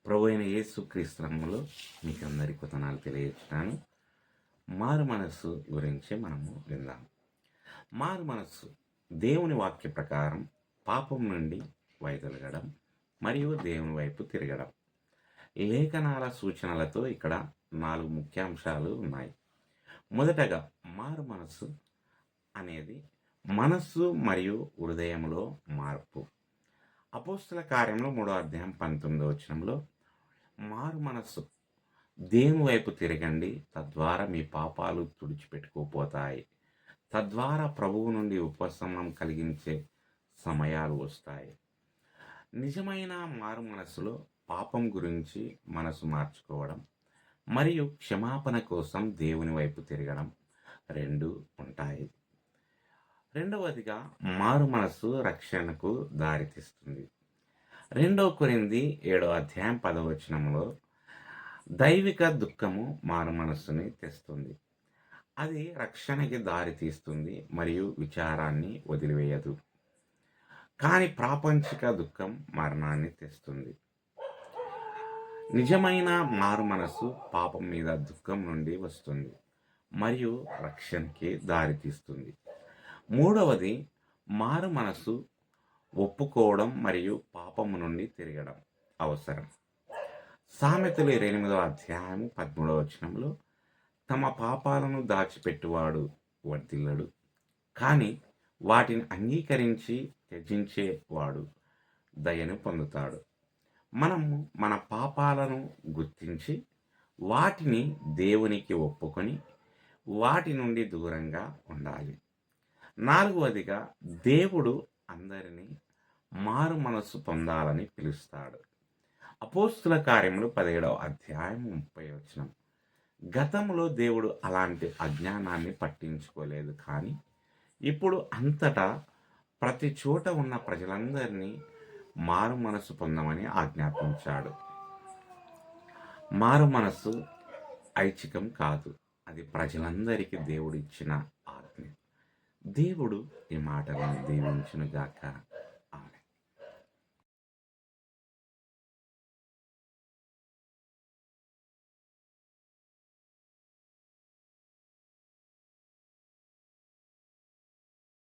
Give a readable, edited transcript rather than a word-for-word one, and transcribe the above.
ప్రభు అయిన యేసుక్రీస్తు నామములో మీకు అందరి కృతజ్ఞతలు తెలియజేస్తున్నాను. మారు మనస్సు గురించి మనము విందాం. మారు మనస్సు దేవుని వాక్య ప్రకారం పాపం నుండి వైదొలగడం మరియు దేవుని వైపు తిరగడం. లేఖనాల సూచనలతో ఇక్కడ 4 ముఖ్యాంశాలు ఉన్నాయి. మొదటగా మారు మనస్సు అనేది మనస్సు మరియు హృదయంలో మార్పు. అపోస్తుల కార్యంలో 3వ అధ్యాయం 19వ వచనంలో మారు మనస్సు దేవుని వైపు తిరగండి, తద్వారా మీ పాపాలు తుడిచిపెట్టుకోపోతాయి, తద్వారా ప్రభువు నుండి ఉపశమనం కలిగించే సమయాలు వస్తాయి. నిజమైన మారు మనస్సులో పాపం గురించి మనసు మార్చుకోవడం మరియు క్షమాపణ కోసం దేవుని వైపు తిరగడం రెండు ఉంటాయి. రెండవదిగా మారు మనస్సు రక్షణకు దారితీస్తుంది. 2 కొరింథీ 7వ అధ్యాయం 10వ వచనంలో దైవిక దుఃఖము మారు మనస్సుని తెస్తుంది. అది రక్షణకి దారి తీస్తుంది మరియు విచారాన్ని వదిలివేయదు. కానీ ప్రాపంచిక దుఃఖం మరణాన్ని తెస్తుంది. నిజమైన మారు మనస్సు పాపం మీద దుఃఖం నుండి వస్తుంది మరియు రక్షణకి దారి తీస్తుంది. మూడవది మారు మనస్సు ఒప్పుకోవడం మరియు పాపము నుండి తిరగడం అవసరం. సామెతలు 28వ అధ్యాయం 13వ వచనంలో తమ పాపాలను దాచిపెట్టువాడు వర్ధిల్లడు, కానీ వాటిని అంగీకరించి త్యజించేవాడు దయను పొందుతాడు. మనము మన పాపాలను గుర్తించి వాటిని దేవునికి ఒప్పుకొని వాటి నుండి దూరంగా ఉండాలి. 4వదిగా దేవుడు అందరినీ మారు మనస్సు పొందాలని పిలుస్తాడు. అపోస్తుల కార్యములు 17వ అధ్యాయం 30వ వచనం. గతంలో దేవుడు అలాంటి అజ్ఞానాన్ని పట్టించుకోలేదు, కానీ ఇప్పుడు అంతటా ప్రతి చోట ఉన్న ప్రజలందరినీ మారు మనస్సు పొందమని ఆజ్ఞాపించాడు. మారు మనస్సు ఐచ్ఛికం కాదు, అది ప్రజలందరికీ దేవుడు ఇచ్చిన ఆజ్ఞ. దేవుడు ఈ మాటలను దీవించునుగాక.